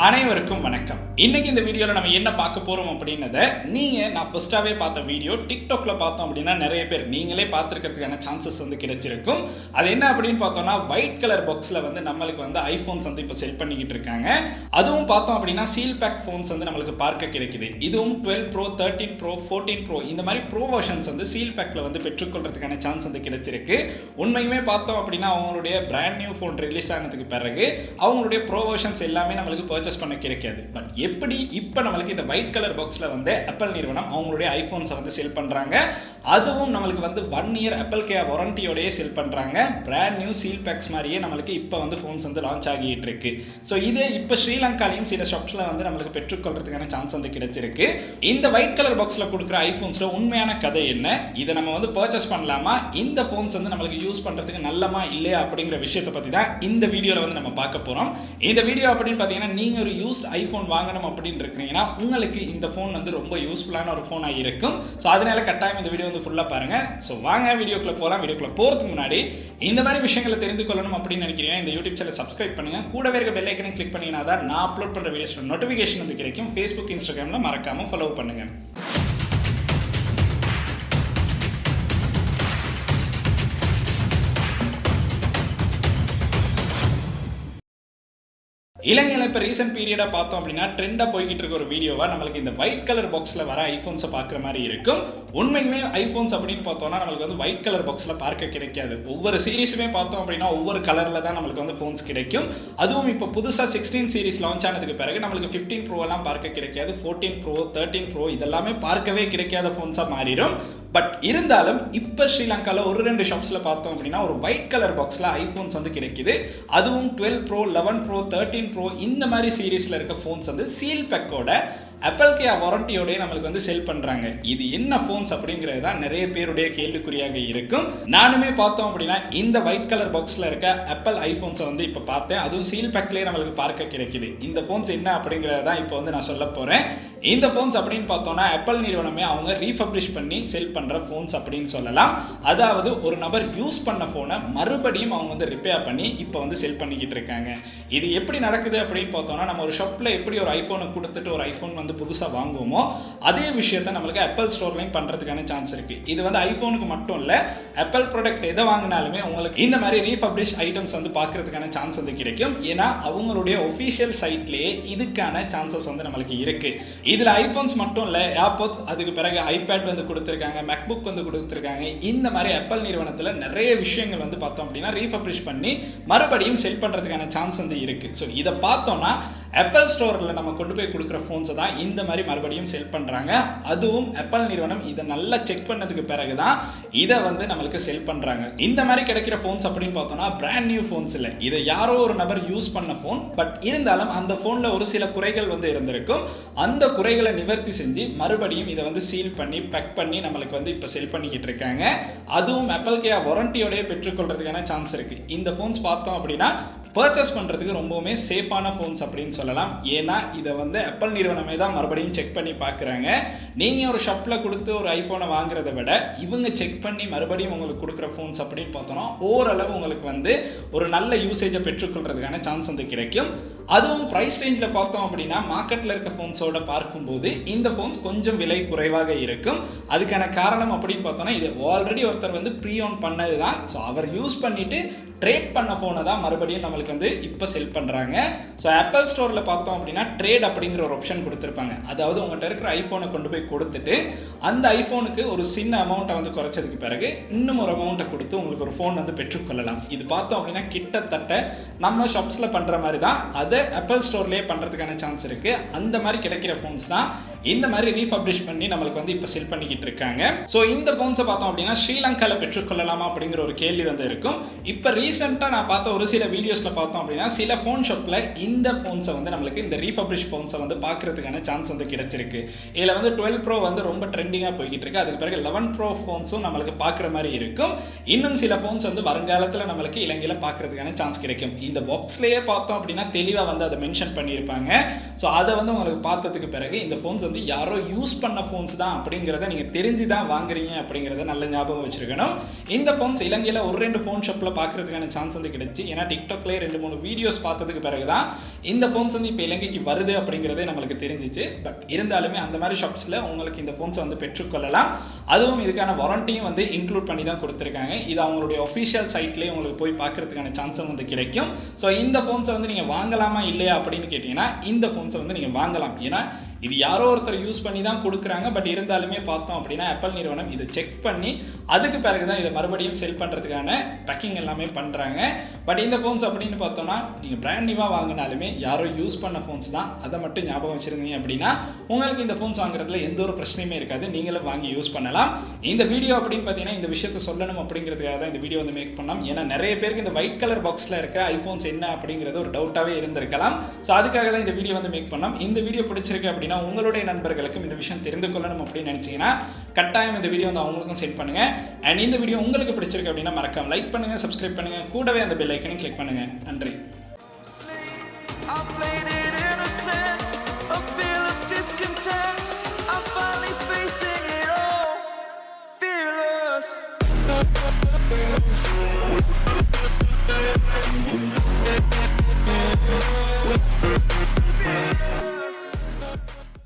அனைவருக்கும் வணக்கம். இன்னைக்கு இந்த வீடியோல நம்ம என்ன பார்க்க போறோம் அப்படின்னத நான் ஃபர்ஸ்டாவே பார்த்த வீடியோ டிக்டாக்ல பார்த்தோம் அப்படின்னா நிறைய பேர் நீங்களே பார்த்துருக்கிறதுக்கான சான்சஸ் கிடைச்சிருக்கும். அது என்ன அப்படின்னு பார்த்தோம்னா ஒயிட் கலர் பாக்ஸ்ல நம்மளுக்கு ஐபோன்ஸ் இப்போ செல் பண்ணிக்கிட்டு இருக்காங்க. அதுவும் பார்த்தோம் அப்படின்னா சீல் பேக் ஃபோன்ஸ் நம்மளுக்கு பார்க்க கிடைக்குது. இதுவும் 12 Pro 13 Pro 14 Pro இந்த மாதிரி ப்ரோ வெர்ஷன்ஸ் சீல் பேக்ல பெற்றுக்கொள்றதுக்கான சான்ஸ் கிடைச்சிருக்கு. உண்மையுமே பார்த்தோம் அப்படின்னா அவங்களுடைய பிராண்ட் நியூ ஃபோன் ரிலீஸ் ஆனதுக்கு பிறகு அவங்களுடைய ப்ரோ வெர்ஷன்ஸ் எல்லாமே நம்மளுக்கு பர்ச்சேஸ் பண்ண கிடைக்காது. பட் எப்படி இப்போ நம்மளுக்கு இந்த ஒயிட் கலர் பாக்ஸ்ல ஆப்பிள் நிறுவனம் அவங்களுடைய ஐபோன்ஸை செல் பண்றாங்க. அதுவும் நம்மளுக்கு 1 இயர் ஆப்பிள் கேர் வாரண்டியோடய செல் பண்றாங்க. பிராண்ட் நியூ சீல் பேக்ஸ் மாதிரியே நம்மளுக்கு இப்போ ஃபோன்ஸ் லான்ச் ஆகிட்டு இருக்கு. ஸோ இதே இப்போ ஸ்ரீலங்காலையும் சில ஷாப்ஸ்ல நம்மளுக்கு பெற்றுக்கொள்றதுக்கான சான்ஸ் கிடைச்சிருக்கு. இந்த ஒயிட் கலர் பாக்ஸ்ல கொடுக்குற ஐபோன்ஸ்ல உண்மையான கதை என்ன, இதை நம்ம பர்ச்சேஸ் பண்ணலாமா, இந்த ஃபோன்ஸ் நம்மளுக்கு யூஸ் பண்றதுக்கு நல்லமா இல்லையா அப்படிங்கிற விஷயத்தை பத்தி தான் இந்த வீடியோல நம்ம பார்க்க போறோம். இந்த வீடியோ அப்படின்னு பார்த்தீங்கன்னா நீங்க ஒரு யூஸ்ட் ஐபோன் வாங்கணும் அப்படின்னு இருக்கீங்கன்னா உங்களுக்கு இந்த ஃபோன் ரொம்ப யூஸ்ஃபுல்லான ஒரு ஃபோனாக இருக்கும். ஸோ அதனால கட்டாயம் இந்த வீடியோ ஃபுல்லாக பாருங்க. ஸோ வாங்க வீடியோக்குள்ள போகலாம். வீடியோக்குள்ள போகிறதுக்கு முன்னாடி இந்த மாதிரி விஷயங்களை தெரிந்து கொள்ளணும் அப்படின்னு நினைக்கிறீங்க இந்த யூடியூப் சேனல் சப்ஸ்கிரைப் பண்ணுங்க. கூடவே இருக்க பெல் ஐக்கனை கிளிக் பண்ணீங்கன்னா தான் நான் அப்லோட் பண்ணுற வீடியோஸோட நோட்டிஃபிகேஷன் கிடைக்கும். ஃபேஸ்புக் இன்ஸ்டாகிராம்ல மறக்காம ஃபாலோ பண்ணுங்க. இலங்கையில் இப்போ ரீசெண்ட் பீரியடாக பார்த்தோம் அப்படின்னா ட்ரெண்டாக போய்கிட்டு இருக்க ஒரு வீடியோவாக நம்மளுக்கு இந்த ஒயிட் கலர் பாக்ஸில் வர ஐஃபோன்ஸை பார்க்குற மாதிரி இருக்கும். உண்மைக்குமே ஐஃபோன்ஸ் அப்படின்னு பார்த்தோம்னா நம்மளுக்கு ஒயிட் கலர் பாக்ஸில் பார்க்க கிடைக்காது. ஒவ்வொரு சீரீஸுமே பார்த்தோம் அப்படின்னா ஒவ்வொரு கலரில் தான் நம்மளுக்கு ஃபோன்ஸ் கிடைக்கும். அதுவும் இப்போ புதுசாக 16 சீரீஸ் லான்ச் ஆனதுக்கு பிறகு நம்மளுக்கு 15 Pro எல்லாம் பார்க்க கிடைக்காது. 14 Pro 13 Pro இதெல்லாமே பார்க்கவே கிடைக்காத ஃபோன்ஸாக மாறிடும். பட் இருந்தாலும் இப்போ ஸ்ரீலங்காவில் ஒரு 2 ஷாப்ஸில் பார்த்தோம் அப்படின்னா ஒரு ஒயிட் கலர் பாக்ஸில் ஐஃபோன்ஸ் கிடைக்குது. அதுவும் 12 Pro 11 Pro 13 Pro இந்த மாதிரி சீரீஸில் இருக்க ஃபோன்ஸ் சீல் பேக்கோட ஆப்பிள் கேர் வாரண்டியோடய நம்மளுக்கு செல் பண்றாங்க. இது என்ன ஃபோன்ஸ் அப்படிங்கிறது தான் நிறைய பேருடைய கேள்விக்குறியாக இருக்கும். நானுமே பார்த்தோம் அப்படின்னா இந்த ஒயிட் கலர் பாக்ஸ்ல இருக்க ஆப்பிள் ஐபோன்ஸை இப்போ பார்த்தேன். அதுவும் சீல் பேக்லேயே நம்மளுக்கு பார்க்க கிடைக்குது. இந்த ஃபோன்ஸ் என்ன அப்படிங்கிறத தான் இப்போ நான் சொல்ல போறேன். இந்த ஃபோன்ஸ் அப்படின்னு பார்த்தோம்னா ஆப்பிள் நிறுவனமே அவங்க ரீஃபப்ரிஷ் பண்ணி செல் பண்ற ஃபோன்ஸ் அப்படின்னு சொல்லலாம். அதாவது ஒரு நபர் யூஸ் பண்ண ஃபோனை மறுபடியும் அவங்க ரிப்பேர் பண்ணி இப்போ செல் பண்ணிக்கிட்டு இருக்காங்க. இது எப்படி நடக்குது அப்படின்னு பார்த்தோம்னா நம்ம ஒரு ஷாப்ல எப்படி ஒரு ஐபோனை கொடுத்துட்டு ஒரு ஐபோன் புதுசாக வாங்குவோமோ அதே விஷயத்தை நம்மளுக்கு ஆப்பிள் ஸ்டோர்லையும் பண்றதுக்கான சான்ஸ் இருக்கு. இது ஐபோனுக்கு மட்டும் இல்ல, ஆப்பிள் ப்ராடக்ட் எதை வாங்கினாலுமே உங்களுக்கு இந்த மாதிரி ரீஃபப்ரிஷ் ஐட்டம்ஸ் பார்க்கறதுக்கான சான்ஸ் கிடைக்கும். ஏன்னா அவங்களுடைய ஒஃபிஷியல் சைட்லேயே இதுக்கான சான்சஸ் நம்மளுக்கு இருக்கு. இதுல ஐபோன்ஸ் மட்டும் இல்ல, ஏர்போட்ஸ், அதுக்கு பிறகு ஐபேட் கொடுத்திருக்காங்க, மேக்புக் கொடுத்திருக்காங்க. இந்த மாதிரி ஆப்பிள் நிறுவனத்துல நிறைய விஷயங்கள் பார்த்தோம் அப்படின்னா ரீஃபப்ரிஷ் பண்ணி மறுபடியும் செல் பண்றதுக்கான சான்ஸ் இருக்கு. ஸோ இதை பார்த்தோம்னா ஆப்பிள் ஸ்டோரில் நம்ம கொண்டு போய் கொடுக்குற ஃபோன்ஸை தான் இந்த மாதிரி மறுபடியும் செல் பண்ணுறாங்க. அதுவும் ஆப்பிள் நிறுவனம் இதை நல்லா செக் பண்ணதுக்கு பிறகு தான் இதை நம்மளுக்கு செல் பண்ணுறாங்க. இந்த மாதிரி கிடைக்கிற ஃபோன்ஸ் அப்படின்னு பார்த்தோம்னா பிராண்ட் நியூ ஃபோன்ஸ் இல்லை, இதை யாரோ ஒரு நபர் யூஸ் பண்ண ஃபோன். பட் இருந்தாலும் அந்த ஃபோனில் ஒரு சில குறைகள் இருந்திருக்கும். அந்த குறைகளை நிவர்த்தி செஞ்சு மறுபடியும் இதை சீல் பண்ணி பேக் பண்ணி நம்மளுக்கு இப்போ செல் பண்ணிக்கிட்டு இருக்காங்க. அதுவும் ஆப்பிள் கேர் வாரண்டியோடய பெற்றுக்கொள்றதுக்கான சான்ஸ் இருக்கு. இந்த ஃபோன்ஸ் பார்த்தோம் அப்படின்னா பர்ச்சேஸ் பண்ணுறதுக்கு ரொம்பவுமே சேஃபான ஃபோன்ஸ் அப்படின்னு சொல்லலாம். ஏன்னா இதை ஆப்பிள் நிறுவனமே தான் மறுபடியும் செக் பண்ணி பார்க்குறாங்க. நீங்கள் ஒரு ஷாப்பில் கொடுத்து ஒரு ஐஃபோனை வாங்குறத விட இவங்க செக் பண்ணி மறுபடியும் உங்களுக்கு கொடுக்குற ஃபோன்ஸ் அப்படின்னு பார்த்தோன்னா ஓரளவு உங்களுக்கு ஒரு நல்ல யூசேஜை பெற்றுக்கொள்றதுக்கான சான்ஸ் கிடைக்கும். அதுவும் ப்ரைஸ் ரேஞ்சில் பார்த்தோம் அப்படின்னா மார்க்கெட்டில் இருக்க ஃபோன்ஸோட பார்க்கும்போது இந்த ஃபோன்ஸ் கொஞ்சம் விலை குறைவாக இருக்கும். அதுக்கான காரணம் அப்படின்னு பார்த்தோன்னா இது ஆல்ரெடி ஒருத்தர் ப்ரீ ஓன் பண்ணது தான். ஸோ அவர் யூஸ் பண்ணிட்டு ட்ரேட் பண்ண ஃபோனை தான் மறுபடியும் நம்மளுக்கு இப்போ செல் பண்ணுறாங்க. ஸோ ஆப்பிள் ஸ்டோரில் பார்த்தோம் அப்படின்னா ட்ரேட் அப்படிங்கிற ஒரு ஆப்ஷன் கொடுத்துருப்பாங்க. அதாவது உங்கள்கிட்ட இருக்கிற ஐஃபோனை கொண்டு போய் கொடுத்துட்டு அந்த ஐஃபோனுக்கு ஒரு சின்ன அமௌண்ட்டை குறைச்சதுக்கு பிறகு இன்னும் ஒரு அமௌண்ட்டை கொடுத்து உங்களுக்கு ஒரு ஃபோன் பெற்றுக்கொள்ளலாம். இது பார்த்தோம் அப்படின்னா கிட்டத்தட்ட நம்ம ஷாப்ஸில் பண்ணுற மாதிரி தான் அதை ஆப்பிள் ஸ்டோர்லேயே பண்ணுறதுக்கான சான்ஸ் இருக்குது. அந்த மாதிரி கிடைக்கிற ஃபோன்ஸ் தான் இந்த மாதிரி ரீஃபப்ரிஷ் பண்ணி நம்மளுக்கு இப்போ செல் பண்ணிக்கிட்டு இருக்காங்க. ஸோ இந்த ஃபோன்ஸை பார்த்தோம் அப்படின்னா ஸ்ரீலங்காவில் பெற்றுக்கொள்ளலாமா அப்படிங்கிற ஒரு கேள்வி இருக்கும். இப்போ ரீசெண்டாக நான் பார்த்த ஒரு சில வீடியோஸில் பார்த்தோம் அப்படின்னா சில ஃபோன் ஷாப்பில் இந்த ஃபோன்ஸை நம்மளுக்கு இந்த ரீஃபப்ரிஷ் ஃபோன்ஸை பார்க்கறதுக்கான சான்ஸ் கிடைச்சிருக்கு. இதில் 12 Pro ரொம்ப ட்ரெண்டிங்காக போய்கிட்டு இருக்கு. அதுக்கு பிறகு 11 Pro ஃபோன்ஸும் நம்மளுக்கு பார்க்குற மாதிரி இருக்கும். இன்னும் சில ஃபோன்ஸ் வருங்காலத்தில் நம்மளுக்கு இலங்கையில் பார்க்கறதுக்கான சான்ஸ் கிடைக்கும். இந்த பாக்ஸ்லேயே பார்த்தோம் அப்படின்னா தெளிவாக அதை மென்ஷன் பண்ணியிருப்பாங்க. ஸோ அதை உங்களுக்கு பார்த்ததுக்கு பிறகு இந்த ஃபோன்ஸ் யாரோ யூஸ் பண்ண ஃபோன்ஸ் தான் அப்படிங்கிறத நீங்கள் தெரிஞ்சு தான் வாங்குறீங்க அப்படிங்கிறத நல்ல ஞாபகம் வச்சிருக்கணும். இந்த ஃபோன்ஸ் இலங்கையில் ஒரு 2 ஃபோன் ஷாப்பில் பார்க்கறதுக்கான பார்க்கறதுக்கான சான்ஸ் வந்து கிடைச்சி. ஏன்னா டிக்டாக்லேயே 2-3 வீடியோஸ் பார்த்ததுக்கு பிறகு தான் இந்த ஃபோன்ஸ் வந்து இப்போ இலங்கைக்கு வருது அப்படிங்கிறதே நம்மளுக்கு தெரிஞ்சிச்சு. பட் இருந்தாலுமே அந்த மாதிரி ஷாப்ஸில் உங்களுக்கு இந்த ஃபோன்ஸை வந்து பெற்றுக்கொள்ளலாம். அதுவும் இதுக்கான வாரண்டியும் வந்து இன்க்ளூட் பண்ணி தான் கொடுத்துருக்காங்க. இது அவங்களுடைய ஒஃபிஷியல் சைட்லேயே உங்களுக்கு போய் பார்க்கறதுக்கான சான்ஸும் வந்து கிடைக்கும். ஸோ இந்த ஃபோன்ஸை வந்து நீங்கள் வாங்கலாமா இல்லையா அப்படின்னு கேட்டிங்கன்னா இந்த ஃபோன்ஸை வந்து நீங்கள் வாங்கலாம். ஏன்னா இது யாரோ ஒருத்தர் யூஸ் பண்ணி தான் கொடுக்குறாங்க. பட் இருந்தாலுமே பார்த்தோம் அப்படின்னா ஆப்பிள் நிறுவனம் இதை செக் பண்ணி அதுக்கு பிறகு தான் இதை மறுபடியும் செல் பண்ணுறதுக்கான பேக்கிங் எல்லாமே பண்ணுறாங்க. பட் இந்த ஃபோன்ஸ் அப்படின்னு பார்த்தோம்னா நீங்கள் பிராண்ட் நியூவாக வாங்கினாலுமே யாரோ யூஸ் பண்ண ஃபோன்ஸ் தான். அதை மட்டும் ஞாபகம் வச்சுருந்தீங்க அப்படின்னா உங்களுக்கு இந்த ஃபோன்ஸ் வாங்குறதுல எந்த ஒரு பிரச்சனையுமே இருக்காது. நீங்களும் வாங்கி யூஸ் பண்ணலாம். இந்த வீடியோ அப்படின்னு பார்த்தீங்கன்னா இந்த விஷயத்தை சொல்லணும் அப்படிங்கிறதுக்காக தான் இந்த வீடியோ வந்து மேக் பண்ணோம். ஏன்னா நிறைய பேருக்கு இந்த ஒயிட் கலர் பாக்ஸில் இருக்க ஐஃபோன்ஸ் என்ன அப்படிங்கிறது ஒரு டவுட்டாகவே இருந்திருக்கலாம். ஸோ அதுக்காக தான் இந்த வீடியோ வந்து மேக் பண்ணோம். இந்த வீடியோ பிடிச்சிருக்கு அப்படின்னா உங்களுடைய நண்பர்களுக்கும் இந்த விஷயம் தெரிந்து கொள்ளணும் அப்படின்னு நினைச்சீங்கன்னா கட்டாயம் இந்த வீடியோ வந்து அவங்களுக்கும் சென்ட் பண்ணுங்க. அண்ட் இந்த வீடியோ உங்களுக்கு பிடிச்சிருக்கு அப்படின்னா மறக்காம லைக் பண்ணுங்க, சப்ஸ்கிரைப் பண்ணுங்க, கூடவே அந்த பெல் ஐக்கனையும் கிளிக் பண்ணுங்க. நன்றி.